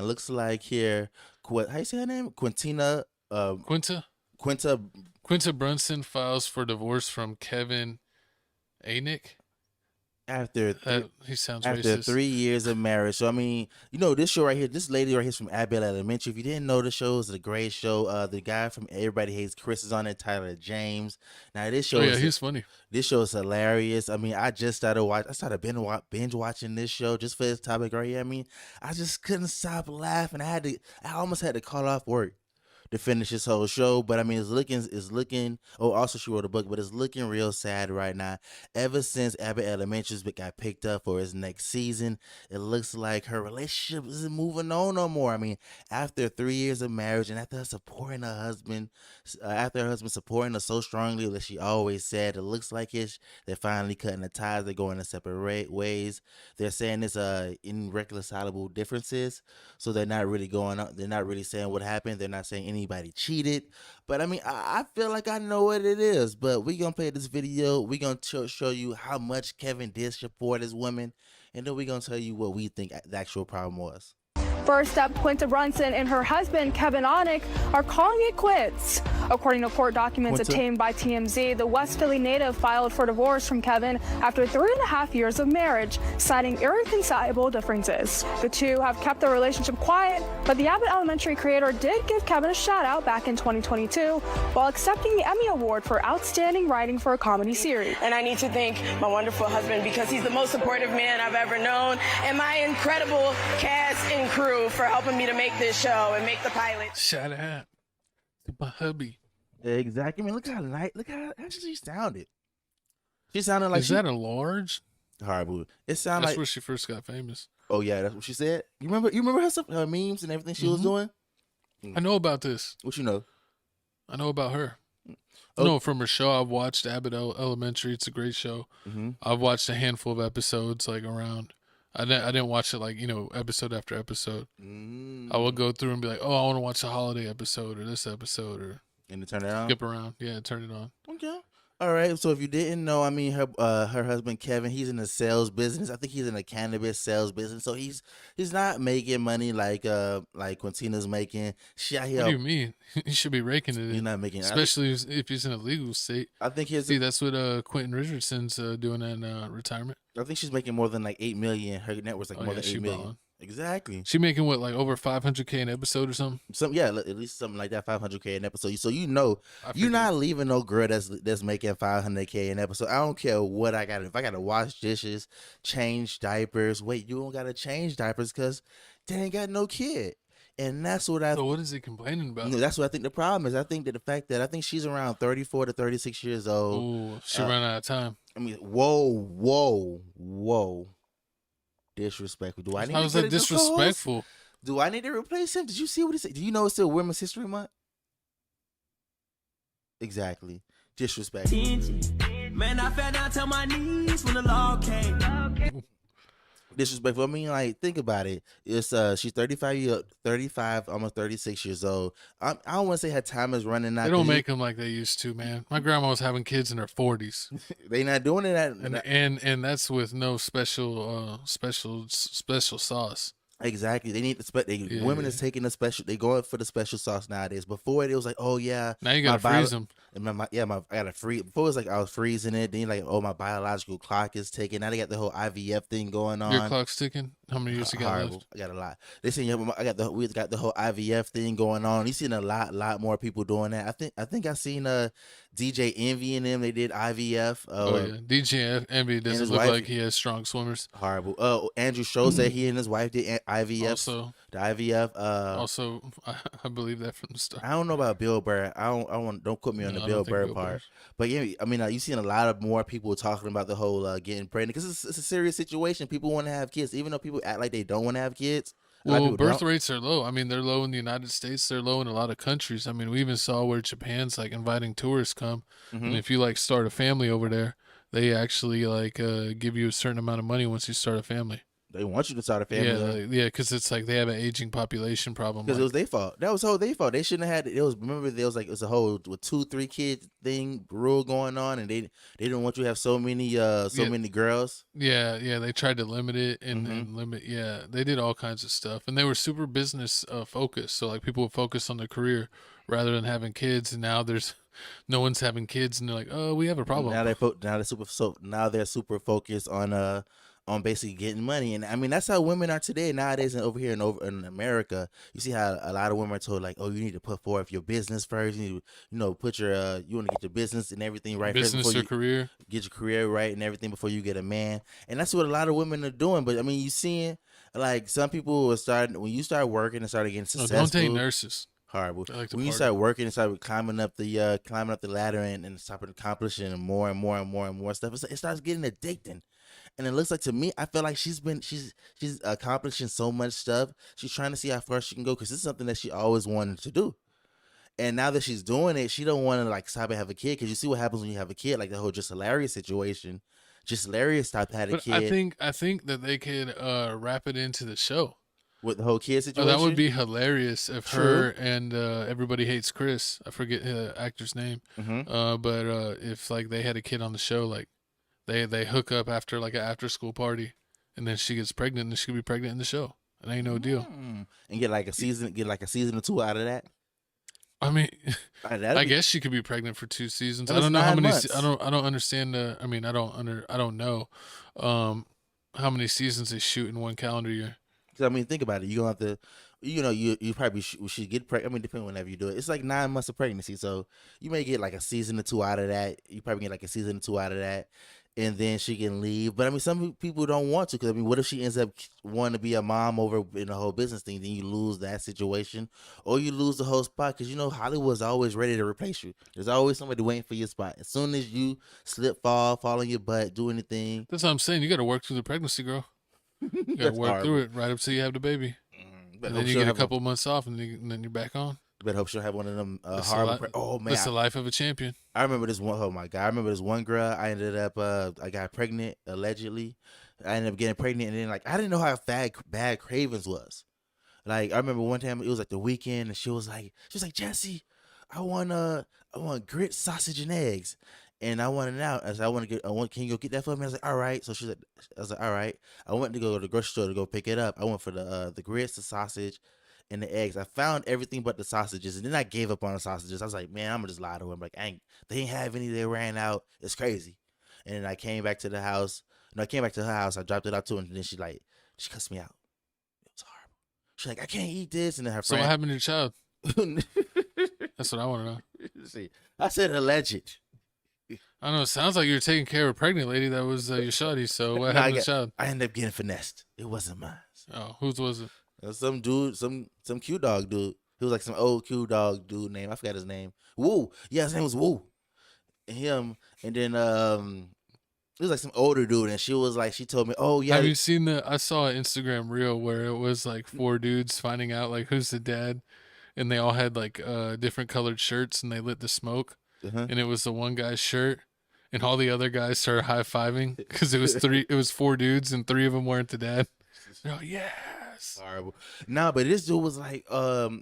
looks like here, how you say her name? Quintina. Quinta Quinta. Quinta Brunson files for divorce from Kevin Anick. After He sounds after racist. 3 years of marriage. So I mean, this show right here, this lady right here is from Abbott Elementary. If you didn't know, the show is a great show. The guy from Everybody Hates Chris is on it, Tyler James. Now Oh yeah, he's funny. this show is hilarious. I mean, I started binge watching this show just for this topic right here. I mean, I just couldn't stop laughing. I almost had to call off work to finish this whole show. But I mean, it's looking. Oh, also she wrote a book, but it's looking real sad right now. Ever since Abbott Elementary's got picked up for his next season, it looks like her relationship isn't moving on no more. I mean, after 3 years of marriage and after her husband supporting her so strongly that she always said, it looks like they're finally cutting the ties. They're going in separate ways. They're saying it's irreconcilable differences, so they're not really going on. They're not really saying what happened. They're not saying anybody cheated. But I mean, I feel like I know what it is. But we're going to play this video. We're going to show you how much Kevin did support his women. And then we're going to tell you what we think the actual problem was. First up, Quinta Brunson and her husband, Kevin Onick, are calling it quits. According to court documents obtained by TMZ, the West Philly native filed for divorce from Kevin after 3.5 years of marriage, citing irreconcilable differences. The two have kept their relationship quiet, but the Abbott Elementary creator did give Kevin a shout-out back in 2022 while accepting the Emmy Award for Outstanding Writing for a Comedy Series. And I need to thank my wonderful husband because he's the most supportive man I've ever known, and my incredible cast and crew for helping me to make this show and make the pilot. Shout out to my hubby. Exactly. I mean, look how she sounded. She sounded like Is that a large? Horrible. It sounded That's like where she first got famous. Oh yeah, that's what she said. You remember her memes and everything she was doing? I know about this. What you know? I know about her. Oh. No, from her show. I've watched Abbott Elementary. It's a great show. I've watched a handful of episodes, like around. I didn't watch it like, episode after episode. I will go through and be like, oh, I want to watch a holiday episode or this episode And to turn it on. skip around. Yeah, turn it on. Okay. All right. So if you didn't know, I mean, her husband Kevin, he's in the sales business. I think he's in the cannabis sales business. So he's not making money like Quintina's making. What do you mean? He should be raking it in. He's not making, especially if he's in a legal state. I think that's what Quentin Richardson's doing in retirement. I think she's making more than like 8 million. Her net worth's like more than 8 million. Balling. Exactly. She making what, like over 500K an episode or something? Yeah, at least something like that, 500K an episode. So you're not leaving no girl that's making 500K an episode. I don't care what I got. If I gotta wash dishes, change diapers, you don't gotta change diapers because they ain't got no kid. And that's what So what is he complaining about? That's what I think the problem is. I think that the fact that I think she's around 34 to 36 years old. Ooh, she ran out of time. I mean, whoa. Disrespectful. How is that disrespectful? Do I need to replace him? Did you see what he said? Do you know it's still Women's History Month? Exactly. Disrespectful. Man, I fell down to my knees when the law came. Disrespectful. I mean, like, think about it. It's she's 35, almost 36 years old. I don't want to say her time is running out. They don't make them like they used to, man. My grandma was having kids in her 40s. They not doing it and that's with no special sauce. Exactly. They need the women is taking the special. They going for the special sauce nowadays. Before it was like, oh yeah, now you gotta freeze them. I gotta freeze. Before it was like I was freezing it. Then like, oh, my biological clock is ticking. Now they got the whole IVF thing going on. Your clock's ticking. How many years you got left? I got a lot. They saying we got the whole IVF thing going on. You seen a lot more people doing that. I think I seen DJ Envy and them. They did IVF. Oh yeah, DJ Envy doesn't look like he has strong swimmers. Horrible. Andrew Schultz said he and his wife did IVF. Also, the IVF. Also, I believe that from the start. I don't know about Bill Burr. Don't quote me on the Bill Burr part. But yeah, I mean, you've seen a lot of more people talking about the whole getting pregnant because it's a serious situation. People want to have kids, even though people act like they don't want to have kids. Well, birth rates are low. I mean, they're low in the United States. They're low in a lot of countries. I mean, we even saw where Japan's like inviting tourists come, and if you like start a family over there, they actually like give you a certain amount of money once you start a family. They want you to start a family. Yeah, because it's like they have an aging population problem. Because it was their fault. That was whole their fault. They shouldn't have had it. It was, remember, there was like, it was a whole with 2-3 kids thing rule going on, and they didn't want you to have so many many girls. Yeah, they tried to limit it and limit. Yeah, they did all kinds of stuff, and they were super business focused. So like people would focus on their career rather than having kids. And now there's no one's having kids, and they're like, oh, we have a problem. Now they're super focused on basically getting money. And I mean, that's how women are today nowadays. And over here in America, you see how a lot of women are told like, oh, you need to put forth your business first. You need to, put your you want to get your business and everything right business first or career. Get your career right and everything before you get a man. And that's what a lot of women are doing. But I mean, you seeing like some people are starting, when you start working and start getting successful. No, don't take nurses. Horrible. Like when you start working and start climbing up the ladder and start accomplishing more and more and more and more stuff, it starts getting addicting. And it looks like, to me, I feel like she's accomplishing so much stuff. She's trying to see how far she can go, because it's something that she always wanted to do. And now that she's doing it, she don't want to like stop and have a kid, because you see what happens when you have a kid, like the whole Just Hilarious situation. Just Hilarious stopped had a kid. I think that they could wrap it into the show. With the whole kid situation? Oh, that would be hilarious if her and Everybody Hates Chris, I forget the actor's name, but if like they had a kid on the show, like they hook up after like an after school party, and then she gets pregnant, and she could be pregnant in the show. It ain't no deal. And get like a season or 2 out of that. I mean, I guess she could be pregnant for 2 seasons. I don't know how many. I don't understand. I mean, I don't know how many seasons they shoot in one calendar year. I mean, think about it. You're going to have to, you probably should get pregnant. I mean, depending whenever you do it. It's like 9 months of pregnancy. So you may get like a season or 2 out of that. You probably get like a season or 2 out of that. And then she can leave. But I mean, some people don't want to, because I mean, what if she ends up wanting to be a mom over in the whole business thing? Then you lose that situation, or you lose the whole spot, because Hollywood's always ready to replace you. There's always somebody waiting for your spot. As soon as you slip, fall on your butt, do anything. That's what I'm saying. You got to work through the pregnancy, girl. You got to work through it right up till you have the baby. And then you get a couple months off, and then you're back on. But hope she'll have one of them horrible. Oh man, that's the life of a champion. I remember this one. Oh my god, I remember this one girl. I ended up, I got pregnant allegedly. I ended up getting pregnant, and then like I didn't know how bad cravings was. Like I remember one time it was like the weekend, and she was like, Jesse, I want grits, sausage, and eggs. And I wanted it out. I said, can you go get that for me? I was like, all right. So I was like, all right. I went to go to the grocery store to go pick it up. I went for the grits, the sausage, and the eggs. I found everything but the sausages, and then I gave up on the sausages. I was like, man, I'm gonna just lie to him. Like, they ain't have any. They ran out. It's crazy. And then I came back to the house. I came back to her house. I dropped it out to her, and then she cussed me out. It was horrible. She's like, I can't eat this. And then her friend. So what happened to your child? That's what I want to know. See, I said alleged. I don't know. It sounds like you're taking care of a pregnant lady that was your shawty. So what happened to the child? I ended up getting finessed. It wasn't mine. Oh, whose was it? Some dude, some Q dog dude. He was like some old Q dog dude name. I forgot his name. Woo. Yeah, his name was Woo. Him. And then it was like some older dude, and she was like, she told me, oh yeah. Have you seen I saw an Instagram reel where it was like 4 dudes finding out like who's the dad, and they all had like different colored shirts, and they lit the smoke, and it was the one guy's shirt, and all the other guys started high-fiving because it was 4 dudes, and 3 of them weren't the dad. Oh yeah. Horrible. Nah, but this dude was like,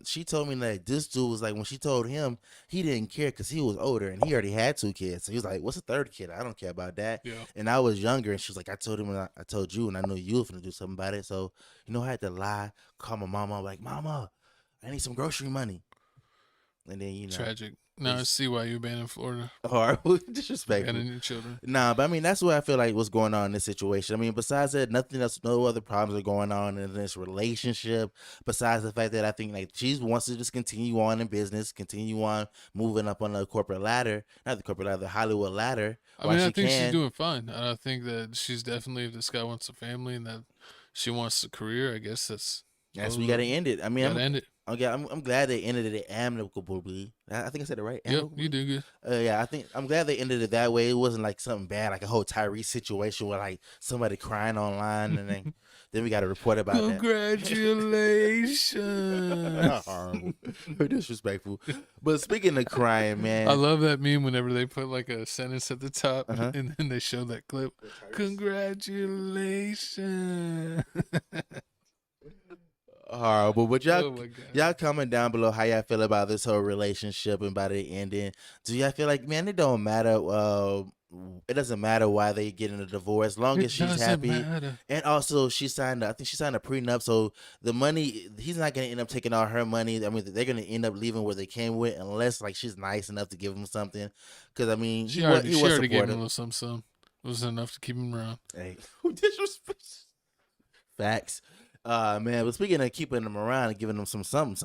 she told me that this dude was like, when she told him, he didn't care because he was older and he already had 2 kids. So he was like, what's the 3rd kid? I don't care about that. Yeah. And I was younger, and she was like, I told him, I told you, and I know you were going to do something about it. So, I had to lie, call my mama, like, Mama, I need some grocery money. And then, Tragic. Now I see why you're banned in Florida. Horrible. Disrespectful. Banning your children. Nah, but I mean, that's what I feel like what's going on in this situation. I mean, besides that, nothing else, no other problems are going on in this relationship. Besides the fact that I think like she wants to just continue on in business, continue on moving up on the corporate ladder, not the corporate ladder, the Hollywood ladder. I mean, I think she's doing fine. I think that she's definitely, if this guy wants a family and that she wants a career, I guess that's we got to end it. I mean, end it. I'm glad they ended it amicably. I think I said it right. Yep, you do good. Yeah, I'm glad they ended it that way. It wasn't like something bad, like a whole Tyrese situation where like somebody crying online and then we got to report about Congratulations. that. Horrible, disrespectful. But speaking of crying, man, I love that meme whenever they put like a sentence at the top and then they show that clip. Congratulations. Horrible. But Oh y'all comment down below how y'all feel about this whole relationship and about it ending. Do y'all feel like, man, it don't matter? It doesn't matter why they get in a divorce, as long as she's happy. Matter. And also, I think she signed a prenup, so the money, he's not gonna end up taking all her money. I mean, they're gonna end up leaving where they came with, unless like she's nice enough to give him something. Because I mean, She he already was gave him a supportive. little something. It was enough to keep him around. Hey, who disrespects? Facts. Man, but speaking of keeping them around and giving them some something.